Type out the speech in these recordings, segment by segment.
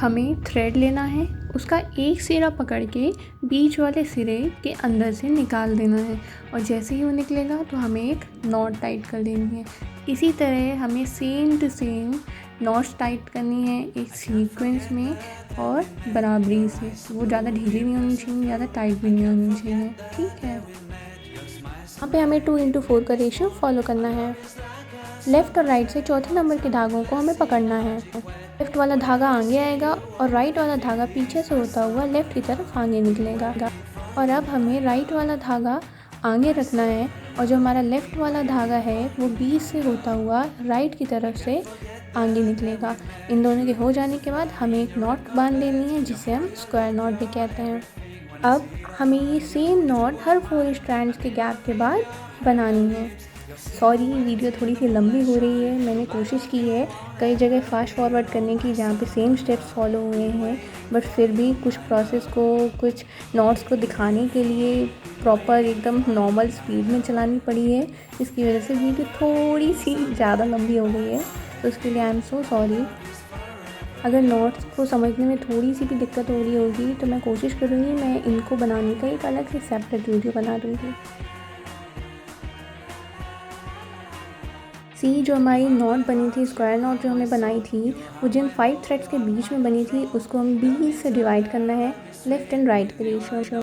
हमें थ्रेड लेना है, उसका एक सिरा पकड़ के बीच वाले सिरे के अंदर से निकाल देना है और जैसे ही वो निकलेगा तो हमें एक नॉट टाइट कर देनी है। इसी तरह हमें same to same knots tight करनी है एक सीक्वेंस में और बराबरी से। वो ज़्यादा ढीली नहीं होनी चाहिए, ज़्यादा टाइट भी नहीं होनी चाहिए। ठीक है, यहाँ पे हमें 2:4 का रेशियो फॉलो करना है। लेफ़्ट और राइट से चौथे नंबर के धागों को हमें पकड़ना है। लेफ़्ट वाला धागा आगे आएगा और राइट वाला धागा पीछे से होता हुआ लेफ़्ट की तरफ आगे निकलेगा। और अब हमें राइट वाला धागा आगे रखना है और जो हमारा लेफ़्ट वाला धागा है वो बीच से होता हुआ राइट की तरफ से आगे निकलेगा। इन दोनों के हो जाने के बाद हमें एक नॉट बांध लेनी है जिसे हम स्क्वायर नॉट भी कहते हैं। अब हमें ये सेम नॉट हर 4 स्ट्रैंड्स के गैप के बाद बनानी है। सॉरी, वीडियो थोड़ी सी लंबी हो रही है। मैंने कोशिश की है कई जगह फास्ट फॉरवर्ड करने की जहाँ पे सेम स्टेप्स फॉलो हुए हैं, बट फिर भी कुछ प्रोसेस को, कुछ नॉट्स को दिखाने के लिए प्रॉपर एकदम नॉर्मल स्पीड में चलानी पड़ी है। इसकी वजह से वीडियो थोड़ी सी ज़्यादा लंबी हो गई है, तो उसके लिए आई एम सो सॉरी। अगर नॉट्स को समझने में थोड़ी सी भी दिक्कत हो रही होगी तो मैं कोशिश करूँगी मैं इनको बनाने का एक अलग से सेपरेट वीडियो बना दूँगी। जो हमारी नॉट बनी थी, स्क्वायर नॉट जो हमने बनाई थी, वो जिन 5 थ्रेड्स के बीच में बनी थी उसको हम 20 से डिवाइड करना है लेफ़्ट एंड राइट के रेशियो।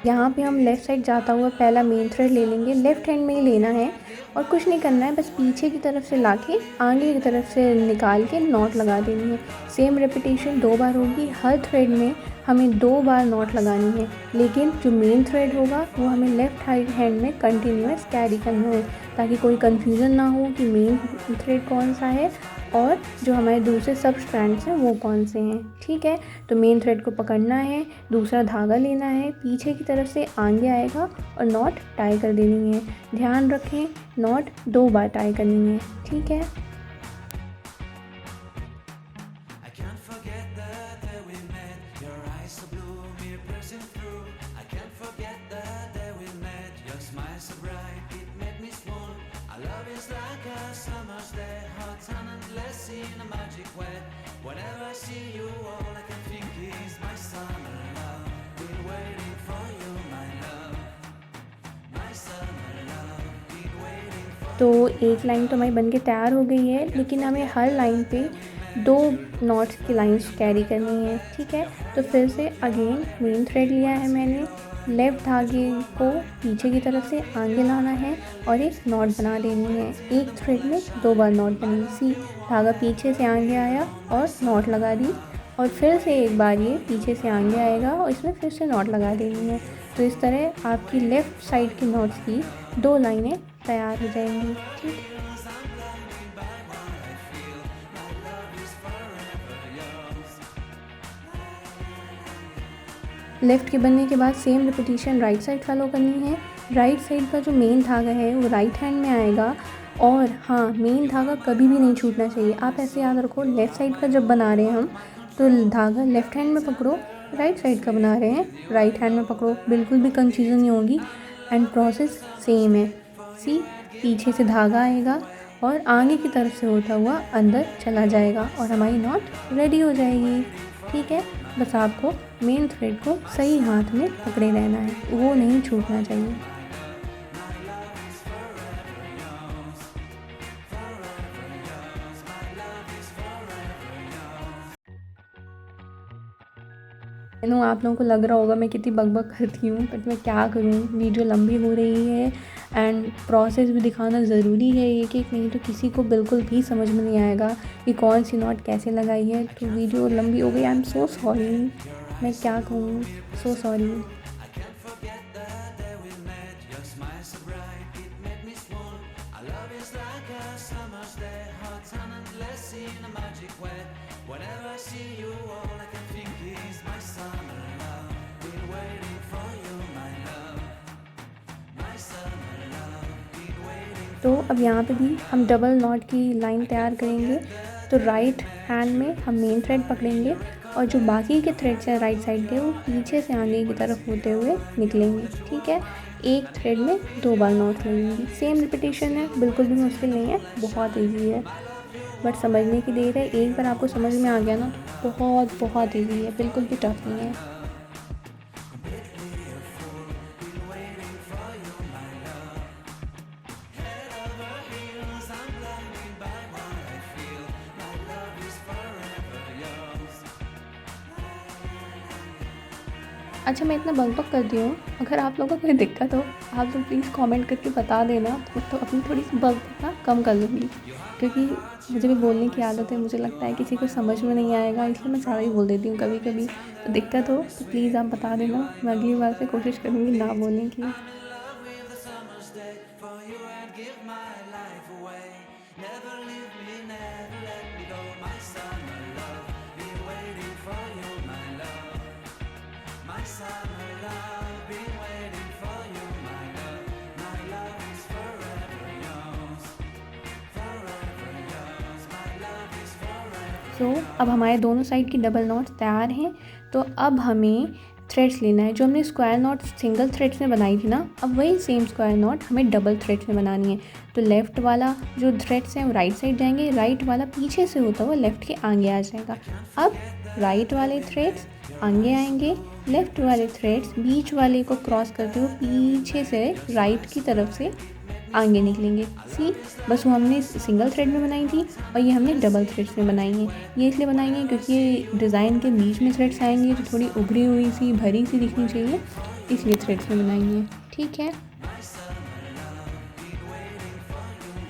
यहाँ पे हम लेफ़्ट साइड जाता हुआ पहला मेन थ्रेड ले लेंगे, लेफ़्ट हैंड में ही लेना है और कुछ नहीं करना है, बस पीछे की तरफ से लाके आगे की तरफ से निकाल के नॉट लगा देनी है। सेम रेपिटेशन 2 बार होगी। हर थ्रेड में हमें 2 बार नॉट लगानी है, लेकिन जो मेन थ्रेड होगा वो हमें लेफ़्ट हैंड में कंटिन्यूस कैरी करना है ताकि कोई कन्फ्यूज़न ना हो कि मेन थ्रेड कौन सा है और जो हमारे दूसरे सब स्ट्रैंड्स हैं वो कौन से हैं। ठीक है, तो मेन थ्रेड को पकड़ना है, दूसरा धागा लेना है, पीछे की तरफ से आगे आएगा और नॉट टाई कर देनी है। ध्यान रखें, नॉट 2 बार टाई करनी है। ठीक है, तो एक लाइन तो हमारी बनके तैयार हो गई है, लेकिन हमें हर लाइन पे 2 नॉट्स की लाइंस कैरी करनी है। ठीक है, तो फिर से अगेन मेन थ्रेड लिया है मैंने, लेफ़्ट धागे को पीछे की तरफ से आगे लाना है और एक नॉट बना देनी है। एक थ्रेड में 2 बार नॉट बनी। सी धागा पीछे से आगे आया और नॉट लगा दी और फिर से एक बार ये पीछे से आगे आएगा और इसमें फिर से नॉट लगा देनी है। तो इस तरह आपकी लेफ़्ट साइड की नॉट्स की 2 लाइनें तैयार हो जाएंगी। ठीक, लेफ़्ट के बनने के बाद same repetition right side follow करनी है। राइट साइड का जो मेन धागा है वो राइट हैंड में आएगा और हाँ, मेन धागा कभी भी नहीं छूटना चाहिए। आप ऐसे याद रखो, लेफ़्ट साइड का जब बना रहे हैं हम तो धागा लेफ़्ट हैंड में पकड़ो, राइट साइड का बना रहे हैं राइट हैंड में पकड़ो, बिल्कुल भी कंफ्यूजन नहीं होगी एंड प्रोसेस सेम है। सी पीछे से धागा आएगा और आगे की तरफ से होता हुआ अंदर चला जाएगा और हमारी नॉट रेडी हो जाएगी। ठीक है, बस आपको मेन थ्रेड को सही हाथ में पकड़े रहना है, वो नहीं छूटना चाहिए। आप लोगों को लग रहा होगा मैं कितनी बकबक करती हूँ, बट मैं क्या करूँ, वीडियो लंबी हो रही है एंड प्रोसेस भी दिखाना ज़रूरी है एक एक, नहीं तो किसी को बिल्कुल भी समझ में नहीं आएगा कि कौन सी नॉट कैसे लगाई है। तो वीडियो लंबी हो गई, आई एम सो सॉरी, मैं क्या कहूँ, सो सॉरी। तो अब यहाँ पे भी हम डबल नॉट की लाइन तैयार करेंगे। तो राइट हैंड में हम मेन थ्रेड पकड़ेंगे और जो बाकी के थ्रेड्स हैं राइट साइड के वो पीछे से आगे की तरफ होते हुए निकलेंगे। ठीक है, एक थ्रेड में 2 बार नॉट लगेंगी। सेम रिपीटेशन है, बिल्कुल भी मुश्किल नहीं है, बहुत ईजी है। बट समझने की देर है। एक बार आपको समझ में आ गया ना तो बहुत बहुत ईजी है, बिल्कुल भी टफ नहीं है। अच्छा, मैं इतना बक करती हूँ, अगर आप लोगों को कोई दिक्कत हो आप लोग प्लीज़ कमेंट करके बता देना, तो अपनी थोड़ी सी बक ना कम कर लूँगी, क्योंकि मुझे भी बोलने की आदत है। मुझे लगता है किसी को समझ में नहीं आएगा, इसलिए मैं ज़्यादा ही बोल देती हूँ कभी कभी। तो दिक्कत हो तो प्लीज़ आप बता देना, मैं अगली बार से कोशिश करूँगी ना बोलने की। अब हमारे दोनों साइड की डबल नॉट तैयार हैं। तो अब हमें थ्रेड्स लेना है। जो हमने स्क्वायर नॉट सिंगल थ्रेड्स में बनाई थी ना, अब वही सेम स्क्वायर नॉट हमें डबल थ्रेड्स में बनानी है। तो लेफ़्ट वाला जो थ्रेड्स हैं वो राइट साइड जाएंगे, राइट वाला पीछे से होता हुआ लेफ़्ट के आगे आ जाएगा। अब राइट वाले थ्रेड्स आगे आएंगे, लेफ़्ट वाले थ्रेड्स बीच वाले को क्रॉस करते हुए पीछे से राइट की तरफ से आगे निकलेंगे। सी, बस वो हमने सिंगल थ्रेड में बनाई थी और ये हमने डबल थ्रेड्स में बनाई है। ये इसलिए बनाई है क्योंकि ये डिज़ाइन के बीच में थ्रेड्स आएंगे तो थोड़ी उभरी हुई सी भरी सी दिखनी चाहिए, इसलिए थ्रेड्स में बनाई है। ठीक है,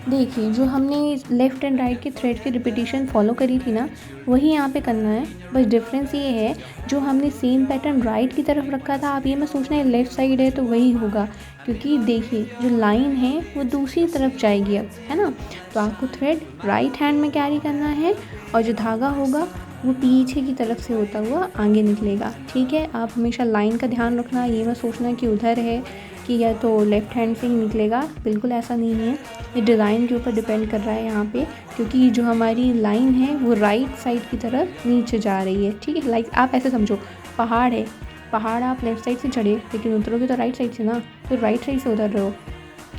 देखिए जो हमने लेफ़्ट एंड राइट के थ्रेड की रिपीटिशन फॉलो करी थी ना, वही यहाँ पे करना है। बस डिफरेंस ये है, जो हमने सेम पैटर्न राइट की तरफ रखा था, आप ये मत सोचना है लेफ़्ट साइड है तो वही होगा, क्योंकि देखिए जो लाइन है वो दूसरी तरफ जाएगी अब, है ना। तो आपको थ्रेड राइट हैंड में कैरी करना है और जो धागा होगा वो पीछे की तरफ से होता हुआ आगे निकलेगा। ठीक है, आप हमेशा लाइन का ध्यान रखना, ये मत सोचना कि उधर है कि या तो लेफ़्ट हैंड से ही निकलेगा, बिल्कुल ऐसा नहीं है। ये डिज़ाइन के ऊपर डिपेंड कर रहा है यहाँ पे, क्योंकि जो हमारी लाइन है वो राइट साइड की तरफ नीचे जा रही है। ठीक है, लाइक आप ऐसे समझो, पहाड़ है, पहाड़ आप लेफ़्ट साइड से चढ़े लेकिन उतरोगे तो राइट साइड से ना, तो राइट साइड से उतर रहे हो,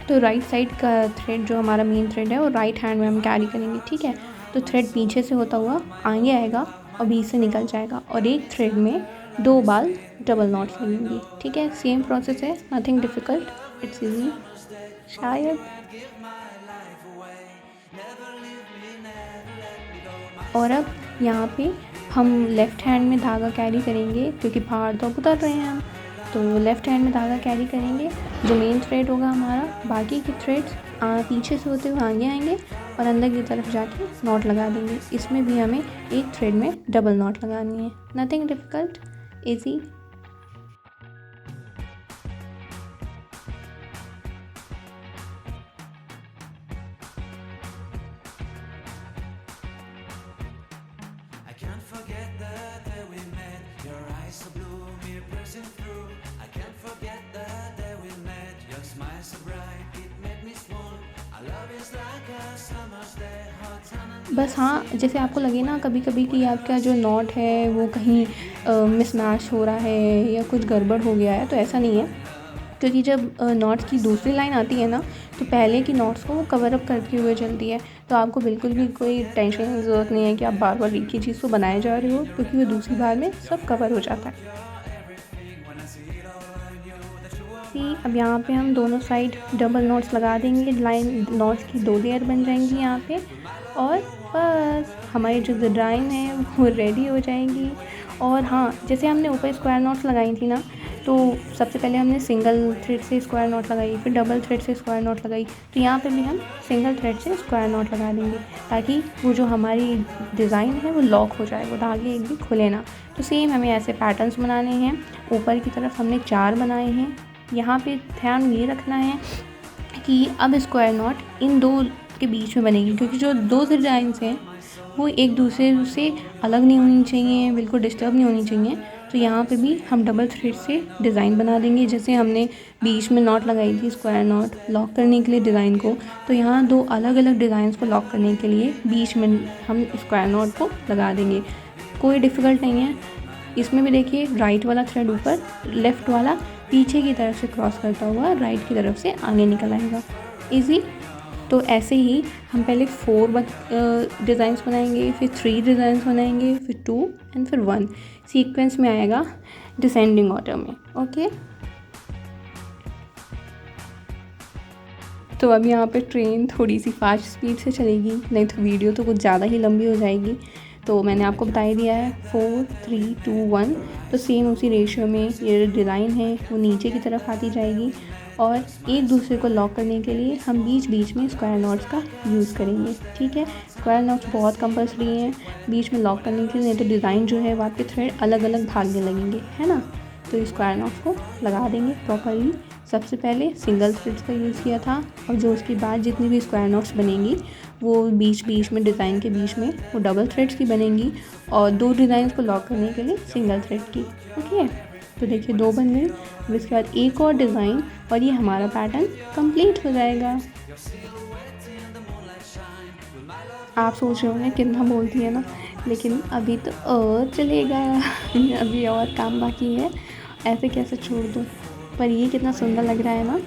तो राइट साइड का थ्रेड जो हमारा मेन थ्रेड है वो राइट हैंड में हम कैरी करेंगे। ठीक है, तो थ्रेड पीछे से होता हुआ आगे आएगा और बीच से निकल जाएगा और एक थ्रेड में 2 बाल डबल नॉट्स लगेंगी। ठीक है, सेम प्रोसेस है, नथिंग डिफ़िकल्ट, इट्स इजी शायद। और अब यहाँ पे हम लेफ़्ट हैंड में धागा कैरी करेंगे, क्योंकि पहाड़ तो अब उतर रहे हैं हम, तो लेफ़्ट हैंड में धागा कैरी करेंगे। जो मेन थ्रेड होगा हमारा, बाकी के थ्रेड्स पीछे से होते हुए आगे आएंगे और अंदर की तरफ जाके नॉट लगा देंगे। इसमें भी हमें एक थ्रेड में डबल नॉट लगानी है, नथिंग डिफ़िकल्ट, इजी। बस हाँ, जैसे आपको लगे ना कभी कभी कि आपका जो नॉट है वो कहीं मिसमैच हो रहा है या कुछ गड़बड़ हो गया है, तो ऐसा नहीं है, क्योंकि जब नॉट्स की दूसरी लाइन आती है ना, तो पहले की नॉट्स को वो कवर अप करते हुए चलती है। तो आपको बिल्कुल भी कोई टेंशन की ज़रूरत नहीं है कि आप बार बार एक ही चीज़ को बनाए जा रहे हो, क्योंकि वो दूसरी बार में सब कवर हो जाता है। अब यहाँ पे हम दोनों साइड डबल नॉट्स लगा देंगे, लाइन नॉट्स की 2 लेयर बन जाएंगी यहाँ पे, और बस हमारी जो डिज़ाइन है वो रेडी हो जाएगी। और हाँ, जैसे हमने ऊपर स्क्वायर नॉट्स लगाई थी ना, तो सबसे पहले हमने सिंगल थ्रेड से स्क्वायर नॉट लगाई, फिर डबल थ्रेड से स्क्वायर नॉट लगाई, तो यहाँ पे भी हम सिंगल थ्रेड से स्क्वायर नॉट लगा देंगे, ताकि वो जो हमारी डिज़ाइन है वो लॉक हो जाए, वो धागे एक भी खुले ना। तो सेम हमें ऐसे पैटर्न्स बनाने हैं। ऊपर की तरफ हमने 4 बनाए हैं। यहाँ पे ध्यान ये रखना है कि अब स्क्वायर नॉट इन 2 के बीच में बनेगी, क्योंकि जो 2 डिज़ाइंस हैं वो एक दूसरे से अलग नहीं होनी चाहिए, बिल्कुल डिस्टर्ब नहीं होनी चाहिए। तो यहाँ पे भी हम डबल थ्रेड से डिज़ाइन बना देंगे। जैसे हमने बीच में नॉट लगाई थी स्क्वायर नॉट लॉक करने के लिए डिज़ाइन को, तो यहाँ 2 अलग अलग डिज़ाइंस को लॉक करने के लिए बीच में हम स्क्वायर नॉट को लगा देंगे। कोई डिफ़िकल्ट नहीं है इसमें भी। देखिए, राइट वाला थ्रेड ऊपर, लेफ़्ट वाला पीछे की तरफ से क्रॉस करता हुआ राइट की तरफ से आगे निकल आएगा। इजी। तो ऐसे ही हम पहले 4 डिज़ाइंस बनाएंगे, फिर 3 डिज़ाइंस बनाएंगे, फिर 2 एंड फिर 1 सीक्वेंस में आएगा डिसेंडिंग ऑर्डर में। ओके, तो अब यहाँ पे ट्रेन थोड़ी सी फास्ट स्पीड से चलेगी, नहीं तो वीडियो तो कुछ ज़्यादा ही लंबी हो जाएगी। तो मैंने आपको बता ही दिया है 4 3 2 1, तो सेम उसी रेशियो में ये डिज़ाइन है वो नीचे की तरफ आती जाएगी। और एक दूसरे को लॉक करने के लिए हम बीच बीच में स्क्वायर नॉट्स का यूज़ करेंगे। ठीक है, स्क्वायर नॉट्स बहुत कंपल्सरी हैं बीच में लॉक करने के लिए, नहीं तो डिज़ाइन जो है वो आपके थ्रेड अलग अलग भागने लगेंगे, है ना। तो स्क्वायर नॉट्स को लगा देंगे प्रॉपरली। सबसे पहले सिंगल थ्रेड्स का यूज़ किया था, और जो उसके बाद जितनी भी स्क्वायर नॉट्स बनेंगी वो बीच बीच में डिज़ाइन के बीच में वो डबल थ्रेड्स की बनेंगी, और 2 डिज़ाइंस को लॉक करने के लिए सिंगल थ्रेड की। ओके, तो देखिए 2 बन गए। अब इसके बाद एक और डिज़ाइन और ये हमारा पैटर्न कंप्लीट हो जाएगा। आप सोच रहे होंगे कितना बोलती है ना, लेकिन अभी तो और चलेगा अभी और काम बाकी है, ऐसे कैसे छोड़ दूँ। पर ये कितना सुंदर लग रहा है ना,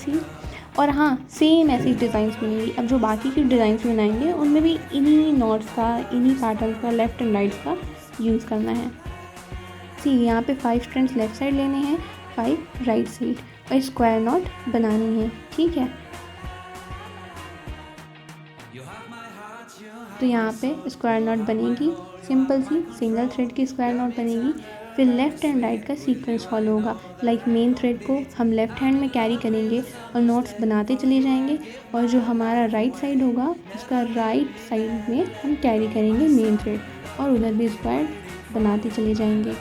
ठीक। और हाँ, सेम ऐसी डिज़ाइंस बनेंगी। अब जो बाकी की डिज़ाइंस बनाएंगे उनमें भी इन्हीं नॉट्स का, इन्हीं पैटर्न का, लेफ़्ट एंड राइट का यूज़ करना है। यहाँ पे 5 स्ट्रैंड्स लेफ़्ट साइड लेने हैं, 5 राइट साइड, और स्क्वायर नॉट बनानी है। ठीक है, तो यहाँ पे स्क्वायर नॉट बनेगी, सिंपल सी सिंगल थ्रेड की स्क्वायर नॉट बनेगी। फिर लेफ़्ट एंड राइट का सीक्वेंस फॉलो होगा। लाइक मेन थ्रेड को हम लेफ़्ट हैंड में कैरी करेंगे और नॉट्स बनाते चले जाएंगे, और जो हमारा राइट साइड होगा उसका राइट साइड में हम कैरी करेंगे मेन थ्रेड, और उधर भी स्क्वायर बनाते चले जाएंगे।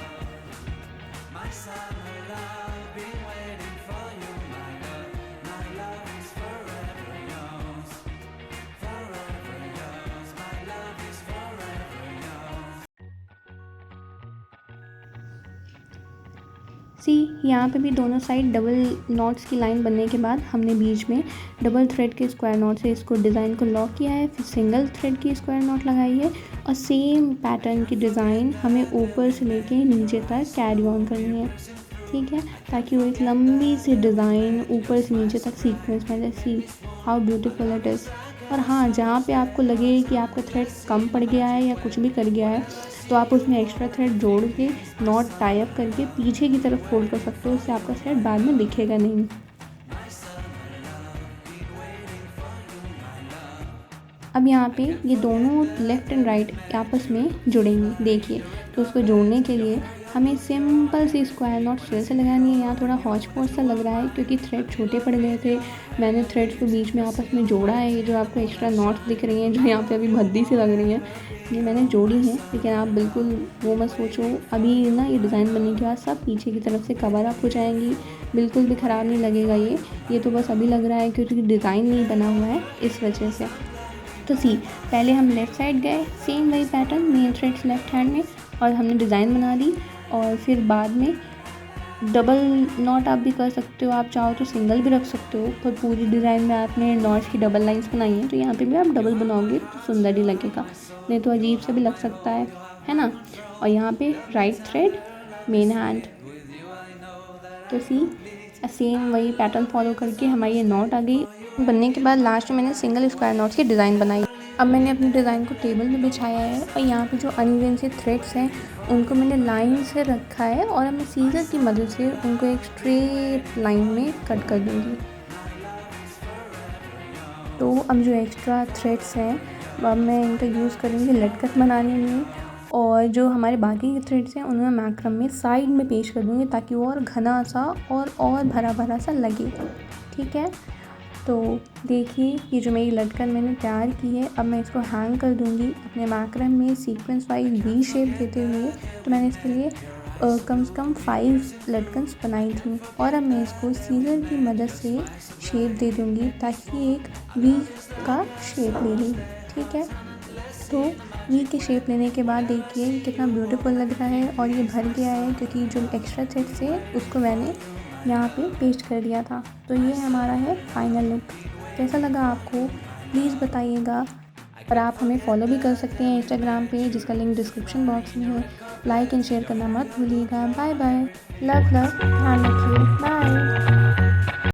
यहाँ पे भी दोनों साइड डबल नॉट्स की लाइन बनने के बाद हमने बीच में डबल थ्रेड के स्क्वायर नॉट से इसको डिज़ाइन को लॉक किया है, फिर सिंगल थ्रेड की स्क्वायर नॉट लगाई है, और सेम पैटर्न की डिज़ाइन हमें ऊपर से लेके नीचे तक कैरी ऑन करनी है। ठीक है, ताकि वो एक लंबी सी डिज़ाइन ऊपर से नीचे तक सीक्वेंस में, see how beautiful it is. और हाँ, जहाँ पे आपको लगे कि आपका थ्रेड कम पड़ गया है या कुछ भी कर गया है, तो आप उसमें एक्स्ट्रा थ्रेड जोड़ के नॉट टाई अप करके पीछे की तरफ फोल्ड कर सकते हो, उससे आपका थ्रेड बाद में दिखेगा नहीं। अब यहाँ पे ये दोनों लेफ़्ट एंड राइट आपस में जुड़ेंगे। देखिए, तो उसको जोड़ने के लिए हमें सिंपल सी स्क्वायर नॉट फिर से लगानी है। यहाँ थोड़ा हौच पौच सा लग रहा है क्योंकि थ्रेड छोटे पड़ गए थे। मैंने थ्रेड्स को बीच में आपस में जोड़ा है। ये जो आपको एक्स्ट्रा नॉट्स दिख रही हैं, जो यहाँ पे अभी भद्दी सी लग रही हैं, ये मैंने जोड़ी हैं। लेकिन आप बिल्कुल वो मत सोचो, अभी ना ये डिज़ाइन बनने के बाद सब पीछे की तरफ से कवर अप हो जाएंगी, बिल्कुल भी ख़राब नहीं लगेगा। ये तो बस अभी लग रहा है क्योंकि डिज़ाइन नहीं बना हुआ है, इस वजह से। तो पहले हम लेफ़्ट साइड गए, सेम वही pattern, main threads left hand में, और हमने डिज़ाइन बना दी। और फिर बाद में डबल नॉट आप भी कर सकते हो, आप चाहो तो सिंगल भी रख सकते हो, पर पूरी डिज़ाइन में आपने नॉट्स की डबल लाइंस बनाई हैं, तो यहाँ पे भी आप डबल बनाओगे तो सुंदर ही लगेगा, नहीं तो अजीब सा भी लग सकता है ना। और यहाँ पे राइट थ्रेड, मेन हैंड, तो सेम वही पैटर्न फॉलो करके हमारी ये नॉट आ गई। बनने के बाद लास्ट में मैंने सिंगल स्क्वायर नॉट्स की डिज़ाइन बनाई। अब मैंने अपनी डिज़ाइन को टेबल में बिछाया है, और यहाँ पे जो अनइवन से थ्रेड्स हैं उनको मैंने लाइन से रखा है, और अब मैं सीजर की मदद से उनको एक स्ट्रेट लाइन में कट कर दूँगी। तो अब जो एक्स्ट्रा थ्रेड्स हैं अब मैं इनका यूज़ करूँगी लटकन बनाने में, और जो हमारे बाकी के थ्रेड्स हैं उन्हें मैक्रम में साइड में पेश कर दूँगी ताकि वो और घना सा और भरा भरा सा लगे। ठीक है, तो देखिए ये जो मेरी लटकन मैंने तैयार की है, अब मैं इसको हैंग कर दूँगी अपने मैक्रम में सीक्वेंस वाइज वी शेप देते हुए। तो मैंने इसके लिए कम से कम 5 लटकन्स बनाई थी, और अब मैं इसको सीजर की मदद से शेप दे दूँगी ताकि एक वी का शेप ले ले। ठीक है, तो वी के शेप लेने के बाद देखिए कितना ब्यूटीफुल लग रहा है, और ये भर गया है क्योंकि जो एक्स्ट्रा थ्रेड्स है उसको मैंने यहाँ पे पेस्ट कर दिया था। तो ये हमारा है फाइनल लुक। कैसा लगा आपको प्लीज़ बताइएगा, और आप हमें फॉलो भी कर सकते हैं इंस्टाग्राम पे, जिसका लिंक डिस्क्रिप्शन बॉक्स में है। लाइक एंड शेयर करना मत भूलिएगा। बाय बाय, लव ध्यान रखिए, बाय।